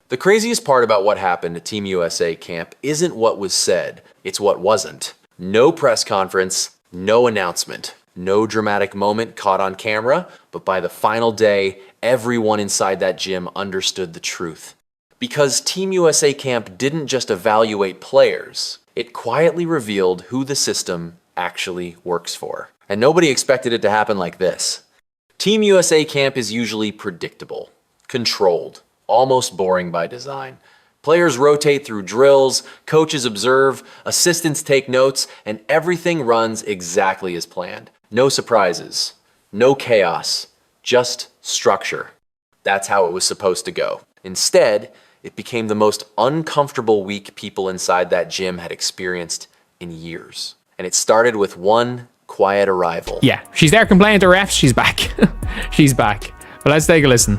The craziest part about what happened at Team USA camp isn't what was said, it's what wasn't. No press conference, no announcement, no dramatic moment caught on camera, but by the final day, everyone inside that gym understood the truth. Because Team USA camp didn't just evaluate players, it quietly revealed who the system actually works for. And nobody expected it to happen like this. Team USA camp is usually predictable, controlled, almost boring by design. Players rotate through drills, coaches observe, assistants take notes, and everything runs exactly as planned. No surprises, no chaos, just structure. That's how it was supposed to go. Instead, it became the most uncomfortable week people inside that gym had experienced in years. And it started with one quiet arrival. Yeah, she's there complaining to refs. She's back. She's back. But let's take a listen.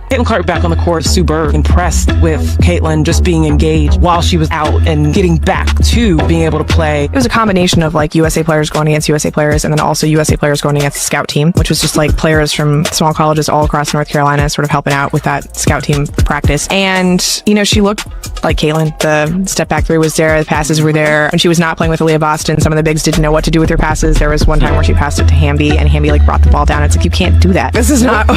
Caitlin Clark back on the court, super impressed with Caitlin just being engaged while she was out and getting back to being able to play. It was a combination of like USA players going against USA players and then also USA players going against the scout team, which was just like players from small colleges all across North Carolina sort of helping out with that scout team practice. And, you know, she looked like Caitlin. The step back three was there, the passes were there. When she was not playing with Aaliyah Boston, some of the bigs didn't know what to do with her passes. There was one time where she passed it to Hamby and Hamby like brought the ball down. It's like, you can't do that. This is not,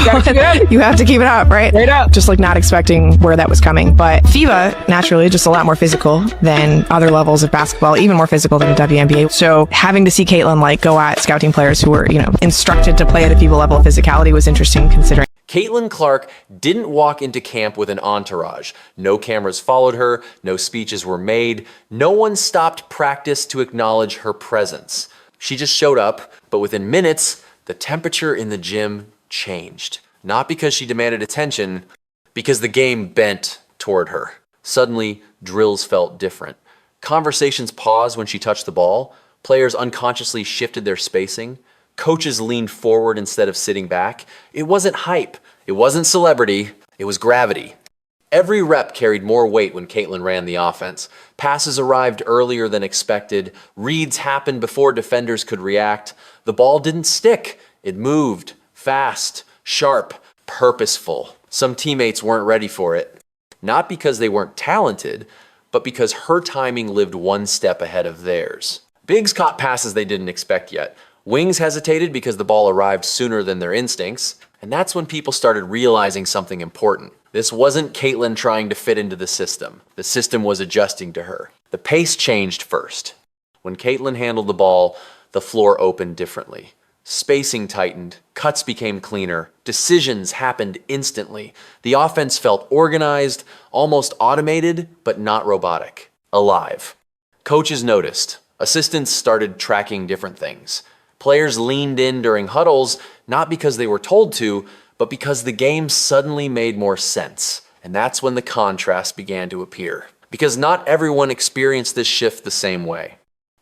you have to keep it up, right? Straight up. Just like not expecting where that was coming. But FIBA, naturally, just a lot more physical than other levels of basketball, even more physical than the WNBA. So having to see Caitlin like go at scouting players who were, you know, instructed to play at a FIBA level of physicality was interesting considering. Caitlin Clark didn't walk into camp with an entourage. No cameras followed her, no speeches were made, no one stopped practice to acknowledge her presence. She just showed up, but within minutes, the temperature in the gym changed. Not because she demanded attention, because the game bent toward her. Suddenly, drills felt different. Conversations paused when she touched the ball. Players unconsciously shifted their spacing. Coaches leaned forward instead of sitting back. It wasn't hype. It wasn't celebrity. It was gravity. Every rep carried more weight when Caitlin ran the offense. Passes arrived earlier than expected. Reads happened before defenders could react. The ball didn't stick. It moved, fast, sharp, purposeful. Some teammates weren't ready for it. Not because they weren't talented, but because her timing lived one step ahead of theirs. Bigs caught passes they didn't expect yet. Wings hesitated because the ball arrived sooner than their instincts. And that's when people started realizing something important. This wasn't Caitlin trying to fit into the system. The system was adjusting to her. The pace changed first. When Caitlin handled the ball, the floor opened differently. Spacing tightened, cuts became cleaner, decisions happened instantly. The offense felt organized, almost automated, but not robotic. Alive. Coaches noticed. Assistants started tracking different things. Players leaned in during huddles, not because they were told to, but because the game suddenly made more sense. And that's when the contrast began to appear. Because not everyone experienced this shift the same way.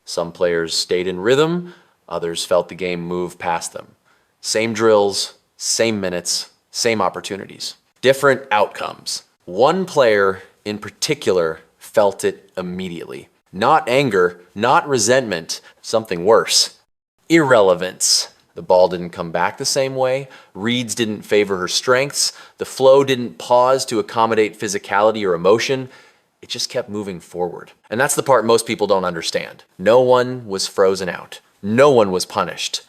Some players stayed in rhythm, others felt the game move past them. Same drills, same minutes, same opportunities. Different outcomes. One player in particular felt it immediately. Not anger, not resentment, something worse. Irrelevance. The ball didn't come back the same way. Reads didn't favor her strengths. The flow didn't pause to accommodate physicality or emotion. It just kept moving forward. And that's the part most people don't understand. No one was frozen out. No one was punished.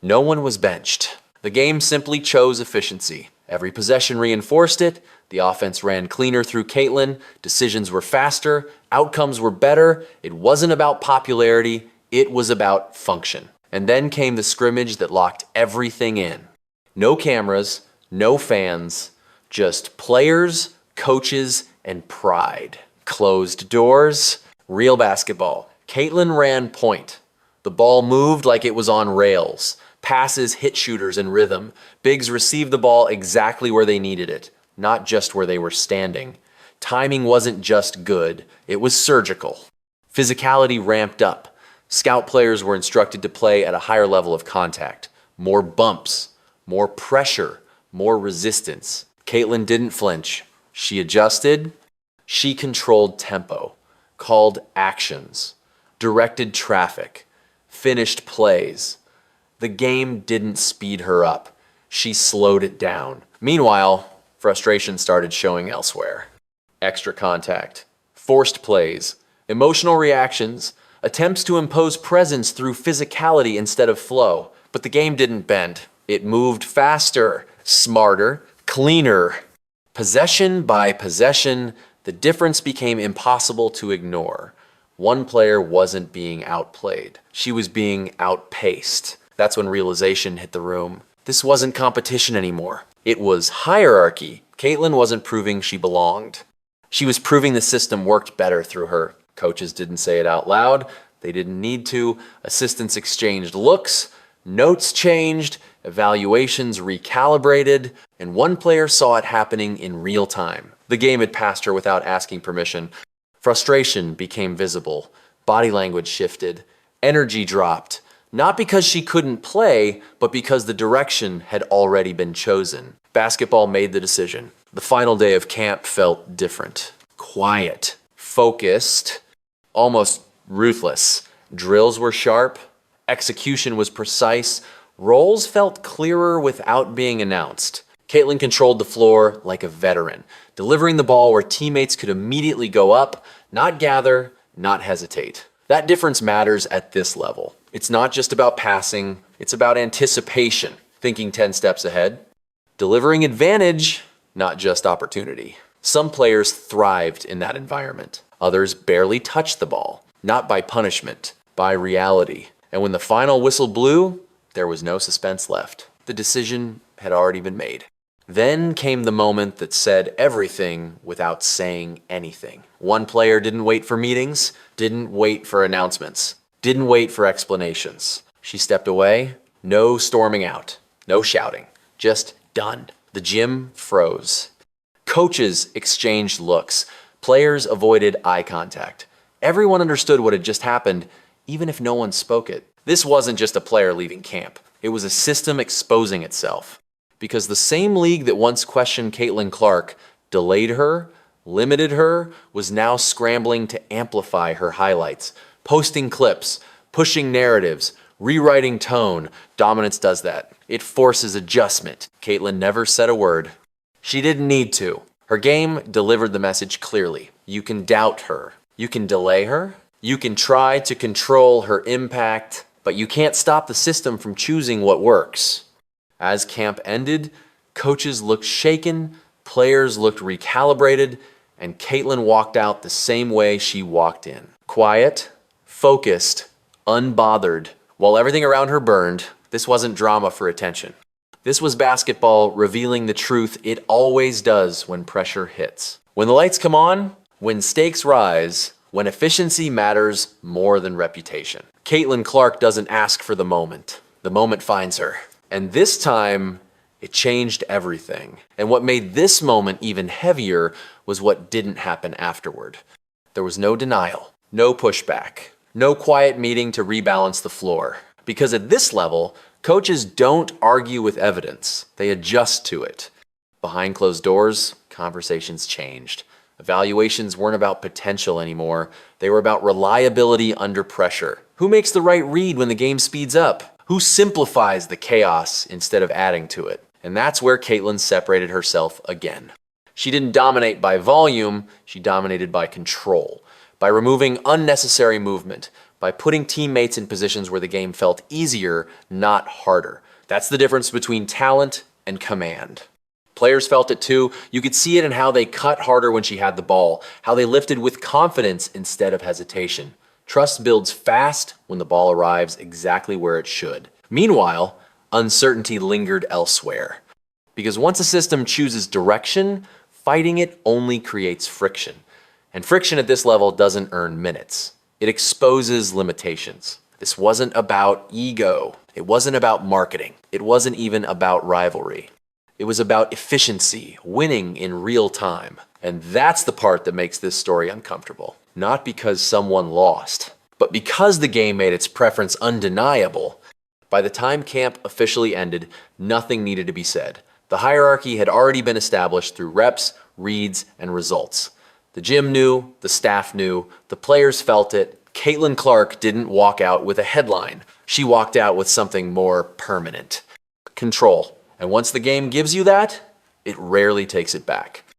No one was benched. The game simply chose efficiency. Every possession reinforced it. The offense ran cleaner through Caitlin. Decisions were faster. Outcomes were better. It wasn't about popularity. It was about function. And then came the scrimmage that locked everything in. No cameras, no fans, just players, coaches, and pride. Closed doors, real basketball. Caitlin ran point. The ball moved like it was on rails. Passes hit shooters in rhythm. Bigs received the ball exactly where they needed it, not just where they were standing. Timing wasn't just good, it was surgical. Physicality ramped up. Scout players were instructed to play at a higher level of contact. More bumps, more pressure, more resistance. Caitlin didn't flinch. She adjusted. She controlled tempo, called actions, directed traffic, finished plays. The game didn't speed her up. She slowed it down. Meanwhile, frustration started showing elsewhere. extra contact, forced plays, emotional reactions, attempts to impose presence through physicality instead of flow. But the game didn't bend. It moved faster, smarter, cleaner. Possession by possession, the difference became impossible to ignore. One player wasn't being outplayed. She was being outpaced. That's when realization hit the room. This wasn't competition anymore. It was hierarchy. Caitlin wasn't proving she belonged. She was proving the system worked better through her. Coaches didn't say it out loud. They didn't need to. Assistants exchanged looks. Notes changed. Evaluations recalibrated. And one player saw it happening in real time. The game had passed her without asking permission. Frustration became visible. Body language shifted. Energy dropped. Not because she couldn't play, but because the direction had already been chosen. Basketball made the decision. The final day of camp felt different. Quiet, focused, almost ruthless. Drills were sharp. Execution was precise. Roles felt clearer without being announced. Caitlin controlled the floor like a veteran, delivering the ball where teammates could immediately go up, not gather, not hesitate. That difference matters at this level. It's not just about passing, it's about anticipation, thinking 10 steps ahead, delivering advantage, not just opportunity. Some players thrived in that environment. Others barely touched the ball, not by punishment, by reality. And when the final whistle blew, there was no suspense left. The decision had already been made. Then came the moment that said everything without saying anything. One player didn't wait for meetings, didn't wait for announcements, didn't wait for explanations. She stepped away, no storming out, no shouting, just done. The gym froze. Coaches exchanged looks. Players avoided eye contact. Everyone understood what had just happened, even if no one spoke it. This wasn't just a player leaving camp. It was a system exposing itself. Because the same league that once questioned Caitlin Clark, delayed her, limited her, was now scrambling to amplify her highlights, posting clips, pushing narratives, rewriting tone. Dominance does that. It forces adjustment. Caitlin never said a word. She didn't need to. Her game delivered the message clearly. You can doubt her. You can delay her. You can try to control her impact, but you can't stop the system from choosing what works. As camp ended, coaches looked shaken, players looked recalibrated, and Caitlin walked out the same way she walked in. Quiet, focused, unbothered. While everything around her burned, this wasn't drama for attention. This was basketball revealing the truth it always does when pressure hits. When the lights come on, when stakes rise, when efficiency matters more than reputation. Caitlin Clark doesn't ask for the moment. The moment finds her. And this time, it changed everything. And what made this moment even heavier was what didn't happen afterward. There was no denial, no pushback, no quiet meeting to rebalance the floor. Because at this level, coaches don't argue with evidence, they adjust to it. Behind closed doors, conversations changed. Evaluations weren't about potential anymore, they were about reliability under pressure. Who makes the right read when the game speeds up? Who simplifies the chaos instead of adding to it? And that's where Caitlin separated herself again. She didn't dominate by volume, she dominated by control, by removing unnecessary movement, by putting teammates in positions where the game felt easier, not harder. That's the difference between talent and command. Players felt it too. You could see it in how they cut harder when she had the ball, how they lifted with confidence instead of hesitation. Trust builds fast when the ball arrives exactly where it should. Meanwhile, uncertainty lingered elsewhere. Because once a system chooses direction, fighting it only creates friction. And friction at this level doesn't earn minutes. It exposes limitations. This wasn't about ego. It wasn't about marketing. It wasn't even about rivalry. It was about efficiency, winning in real time. And that's the part that makes this story uncomfortable. Not because someone lost, but because the game made its preference undeniable. By the time camp officially ended, nothing needed to be said. The hierarchy had already been established through reps, reads, and results. The gym knew, the staff knew, the players felt it. Caitlin Clark didn't walk out with a headline. She walked out with something more permanent. Control. And once the game gives you that, it rarely takes it back.